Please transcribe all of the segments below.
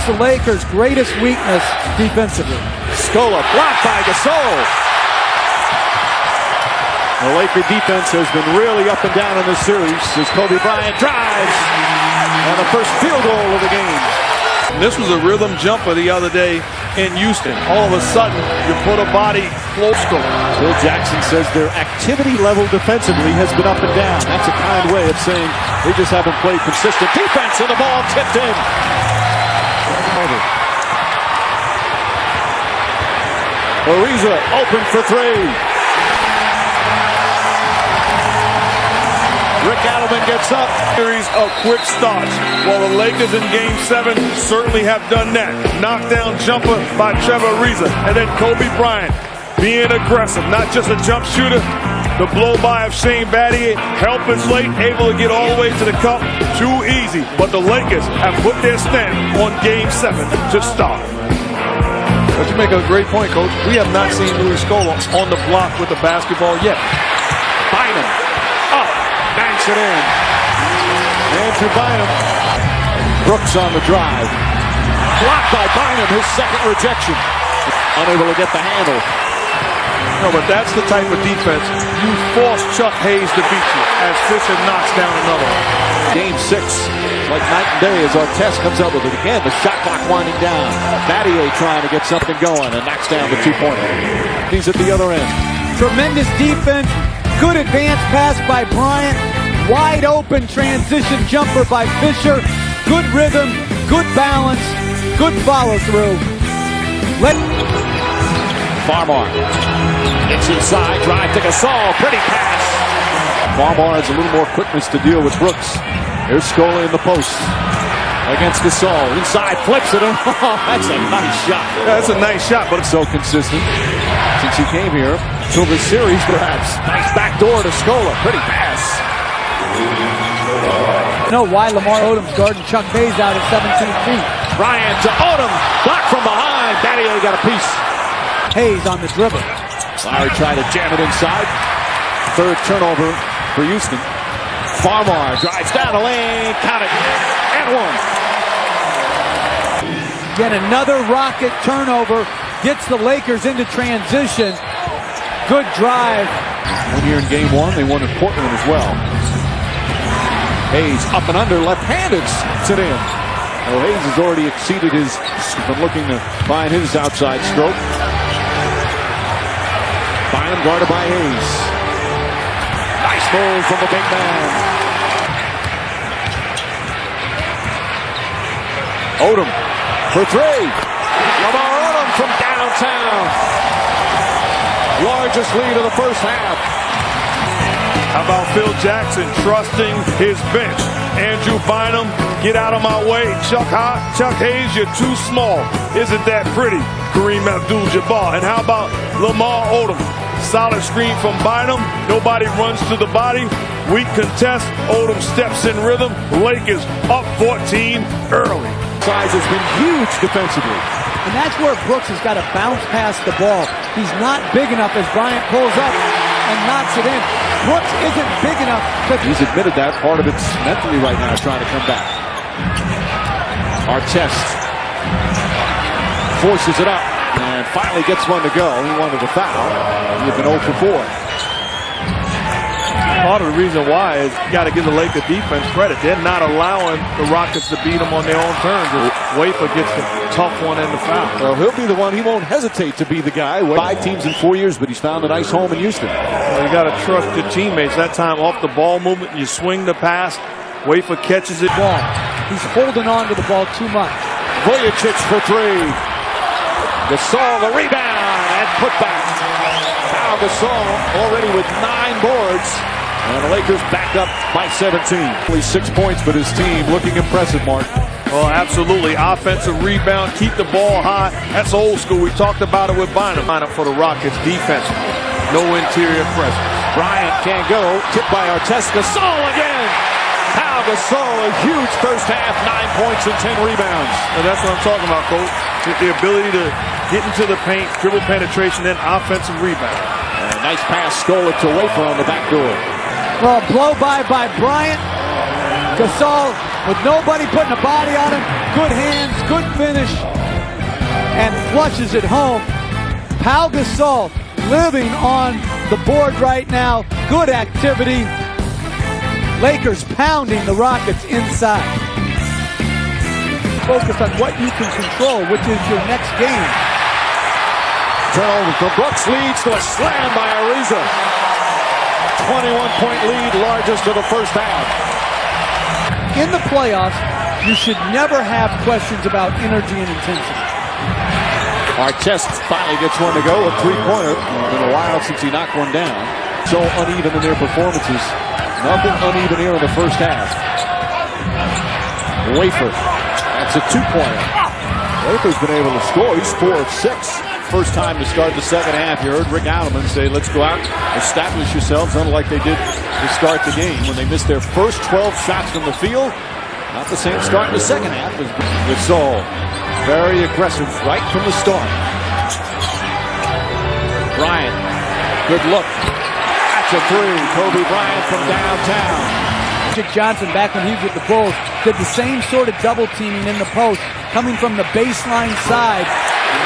What's the Lakers' greatest weakness defensively? Scola blocked by Gasol. The Laker defense has been really up and down in this series as Kobe Bryant drives. And the first field goal of the game. This was a rhythm jumper the other day in Houston. All of a sudden, you put a body close to him. Phil Jackson says their activity level defensively has been up and down. That's a kind way of saying they just haven't played consistent defense, and the ball tipped in. Ariza open for three. Rick Adelman gets up. Series of quick starts. Well, the Lakers in Game 7 certainly have done that. Knockdown jumper by Trevor Ariza. And then Kobe Bryant being aggressive. Not just a jump shooter. The blow-by of Shane Battier, helpless late, able to get all the way to the cup. Too easy. But the Lakers have put their stamp on Game 7 to start. But you make a great point, Coach. We have not seen Louis Scola on the block with the basketball yet. Bynum up, banks it in. Andrew Bynum. Brooks on the drive. Blocked by Bynum, his second rejection. Unable to get the handle. No, but that's the type of defense you force Chuck Hayes to beat you as Fisher knocks down another one. Game 6, like night and day as Artest comes up with it again. The shot clock winding down. Battier trying to get something going and knocks down the two-pointer. He's at the other end. Tremendous defense. Good advance pass by Bryant. Wide open transition jumper by Fisher. Good rhythm, good balance, good follow through. Farmar gets inside, drive to Gasol, pretty pass. Farmar has a little more quickness to deal with Brooks. Here's Scola in the post against Gasol. Inside, flips it. Oh, that's a nice shot. Yeah, that's a nice shot, but it's so consistent since he came here till this series, perhaps. Nice backdoor to Scola, pretty pass. Know why Lamar Odom's guarding Chuck Hayes out at 17 feet. Bryant to Odom, blocked from behind. Battier got a piece. Hayes on the dribble. Lowry tried to jam it inside. Third turnover for Houston. Farmar drives down the lane, count it, and one. Again, another Rocket turnover gets the Lakers into transition. Good drive. One year in Game 1, they won in Portland as well. Hayes up and under, left-handed, slots it in. Well, Hayes has already exceeded his, been looking to find his outside stroke. Bynum guarded by Hayes. Nice move from the big man. Odom for three. Lamar Odom from downtown. Largest lead of the first half. How about Phil Jackson trusting his bench? Andrew Bynum, get out of my way. Chuck Hayes, you're too small. Isn't that pretty? Kareem Abdul-Jabbar. And how about Lamar Odom? Solid screen from Bynum. Nobody runs to the body. Weak contest. Odom steps in rhythm. Lakers up 14 early. Size has been huge defensively. And that's where Brooks has got to bounce past the ball. He's not big enough as Bryant pulls up and knocks it in. Brooks isn't big enough. He's admitted that. Part of it's mentally right now trying to come back. Artest forces it up and finally gets one to go. He wanted a foul. He had been 0 for 4. Part of the reason why is you got to give the Lakers defense credit. They're not allowing the Rockets to beat them on their own terms. Wafer gets the tough one and the foul. Well, he'll be the one. He won't hesitate to be the guy. 5 teams in 4 years, but he's found a nice home in Houston. Well, you got to trust your teammates. That time off the ball movement, you swing the pass. Wafer catches it. Ball. He's holding on to the ball too much. Vujicic for three. Gasol the rebound and put back. Now Gasol already with 9 boards. And the Lakers back up by 17. Only 6 points, but his team looking impressive, Mark. Oh, absolutely. Offensive rebound, keep the ball high. That's old school. We talked about it with Bynum. Line up for the Rockets defense. No interior presence. Bryant can't go. Tipped by Artest. Gasol again. Pau Gasol, a huge first half. 9 points and 10 rebounds. And that's what I'm talking about, Coach. The ability to get into the paint, dribble penetration, and offensive rebound. And a nice pass, Scola to Wafer on the back door. Well, blow by Bryant. Gasol with nobody putting a body on him. Good hands, good finish, and flushes it home. Pau Gasol living on the board right now. Good activity. Lakers pounding the Rockets inside. Focus on what you can control, which is your next game. Turnover for Brooks, leads to a slam by Ariza. 21-point lead, largest of the first half. In the playoffs, you should never have questions about energy and intensity. Artest finally gets one to go, a three-pointer. It's been a while since he knocked one down. So uneven in their performances. Nothing uneven here in the first half. Wafer, that's a two-pointer. Wafer's been able to score. He's 4 of 6. First time to start the second half. You heard Rick Alderman say, let's go out, establish yourselves, unlike they did to start the game when they missed their first 12 shots from the field. Not the same start in the second half as Gasol. Very aggressive right from the start. Bryant, good look. That's a three. Kobe Bryant from downtown. Magic Johnson, back when he was with the Bulls, did the same sort of double teaming in the post, coming from the baseline side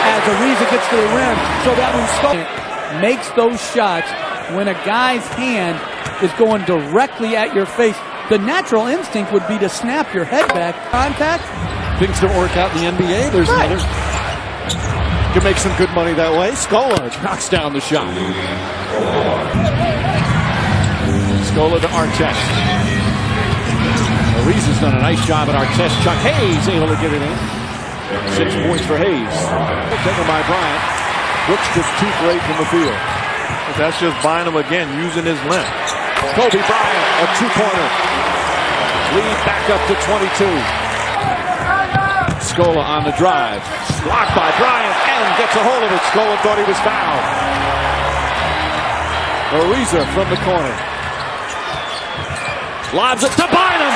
as Ariza gets to the rim, so that when Skull makes those shots, when a guy's hand is going directly at your face, the natural instinct would be to snap your head back. Contact. Things don't work out in the NBA. There's another. Can make some good money that way. Scola knocks down the shot. Scola to Artest. Ariza's done a nice job at Artest. Chuck Hayes able to get it in. 6 points for Hayes. Taken by Bryant. Brooks just 2 for 8 from the field. That's just Bynum again, using his length. Kobe Bryant, a 2-pointer. Lead back up to 22. Scola on the drive. Blocked by Bryant and gets a hold of it. Scola thought he was fouled. Ariza from the corner. Lobs it to Bynum.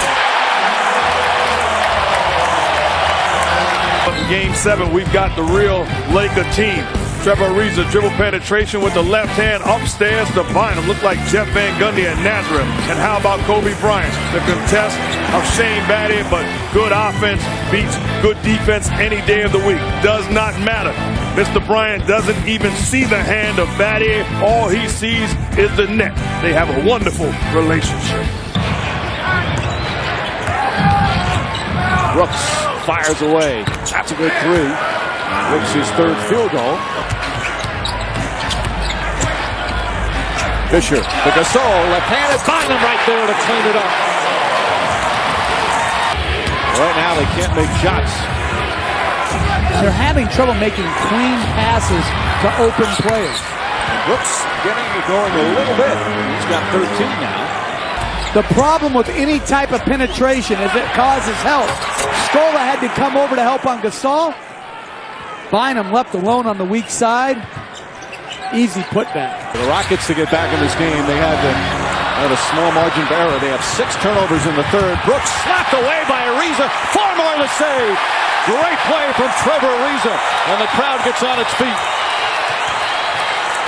In Game 7, we've got the real Laker team. Trevor Ariza dribble penetration with the left hand upstairs to Bynum. Looked like Jeff Van Gundy at Nazareth. And how about Kobe Bryant? The contest of Shane Battier, but good offense beats good defense any day of the week. Does not matter. Mr. Bryant doesn't even see the hand of Battier. All he sees is the net. They have a wonderful relationship. Brooks fires away. That's a good three. Brooks his 3rd field goal. Fisher, the Gasol, left-handed, Bynum right there to clean it up. Right now they can't make shots. They're having trouble making clean passes to open players. Brooks getting it going a little bit. He's got 13 now. The problem with any type of penetration is it causes help. Scola had to come over to help on Gasol. Bynum left alone on the weak side. Easy putback. For the Rockets to get back in this game, they had a small margin of error. They have 6 turnovers in the 3rd. Brooks slapped away by Ariza. 4 more to save. Great play from Trevor Ariza. And the crowd gets on its feet.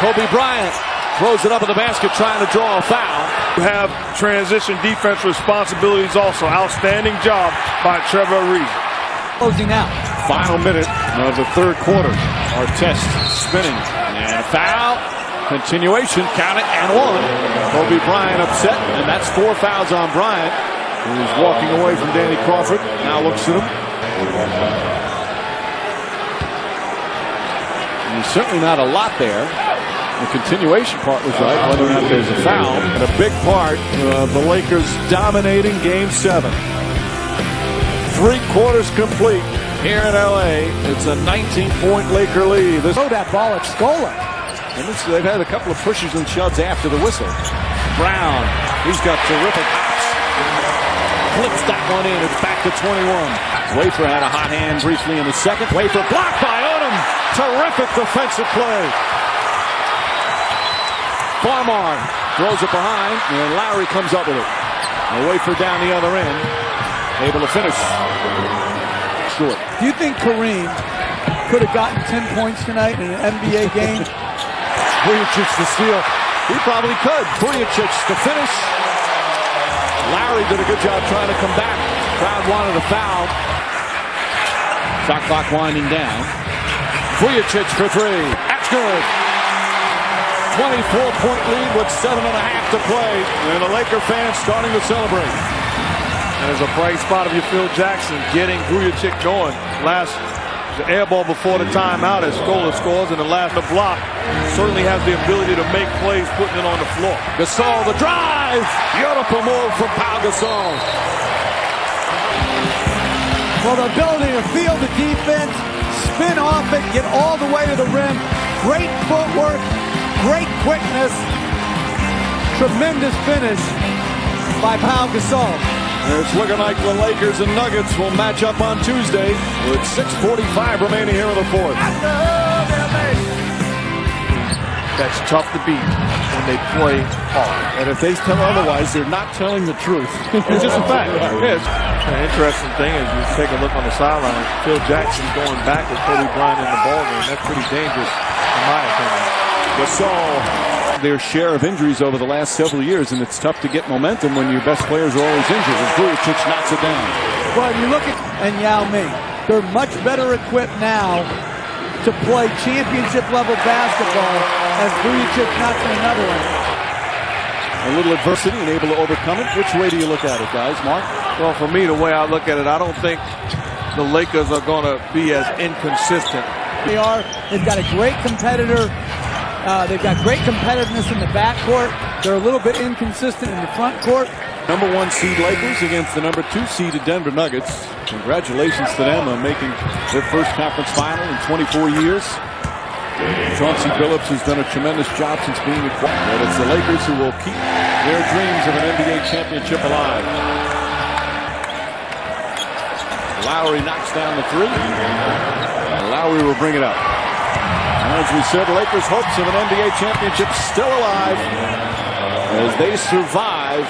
Kobe Bryant throws it up in the basket trying to draw a foul. You have transition defense responsibilities also. Outstanding job by Trevor Ariza. Closing out. Final minute of the 3rd quarter. Artest spinning. And a foul. Continuation. Count it and 1. Kobe Bryant upset. And that's 4 fouls on Bryant, who's walking away from Danny Crawford. Now looks at him. And there's certainly not a lot there. The continuation part was right, whether or not there's a foul. And a big part of the Lakers dominating Game 7. 3 quarters complete here in L.A. It's a 19-point Laker lead. Throw that ball at Scola. And they've had a couple of pushes and shoves after the whistle. Brown, he's got terrific hops. Flips that one in. It's back to 21. Wafer had a hot hand briefly in the second. Wafer blocked by Odom. Terrific defensive play. Farmar throws it behind, and Lowry comes up with it. A Wafer down the other end. Able to finish. Short. Do you think Kareem could have gotten 10 points tonight in an NBA game? Vujicic to steal. He probably could. Vujicic to finish. Lowry did a good job trying to come back. Crowd wanted a foul. Shot clock winding down. Vujacic for three. That's good. 24-point lead with 7.5 to play. And the Laker fans starting to celebrate. And there's a bright spot of Phil Jackson getting Vujacic going. Last the air ball before the timeout as Scola scores, and the last block certainly has the ability to make plays putting it on the floor. Gasol, the drive. Beautiful move from Pau Gasol. Well, the ability to field the defense, spin off it, get all the way to the rim. Great footwork, great quickness. Tremendous finish by Pau Gasol. It's looking like the Lakers and Nuggets will match up on Tuesday with 6:45 remaining here in the fourth. That's tough to beat when they play hard. And if they tell otherwise, they're not telling the truth. It's just a fact. Yes. An interesting thing is you take a look on the sideline. Phil Jackson going back with Kobe Bryant in the ballgame. That's pretty dangerous, in my opinion. Gasol, their share of injuries over the last several years, and it's tough to get momentum when your best players are always injured. And Vujacic knocks it down. Well, you look at and Yao Ming. They're much better equipped now to play championship level basketball as Vujacic knocks in another one. A little adversity and able to overcome it. Which way do you look at it, guys? Mark? Well, for me, the way I look at it, I don't think the Lakers are going to be as inconsistent. They are. They've got a great competitor. They've got great competitiveness in the backcourt. They're a little bit inconsistent in the front court. Number 1 seed Lakers against the number 2 seeded Denver Nuggets. Congratulations to them on making their first conference final in 24 years. Chauncey Billups has done a tremendous job since being acquired. But it's the Lakers who will keep their dreams of an NBA championship alive. Lowry knocks down the three. Lowry will bring it up. As we said, Lakers' hopes of an NBA championship still alive as they survive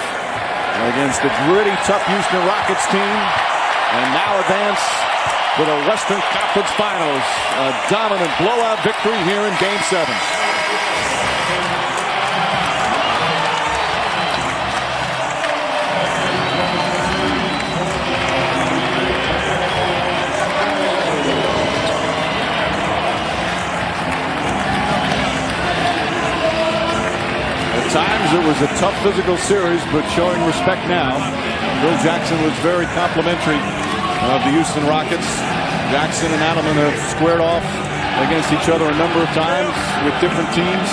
against the gritty, tough Houston Rockets team, and now advance to the Western Conference Finals. A dominant blowout victory here in Game 7. Times it was a tough physical series, but showing respect now. Phil Jackson was very complimentary of the Houston Rockets. Jackson and Adelman have squared off against each other a number of times with different teams.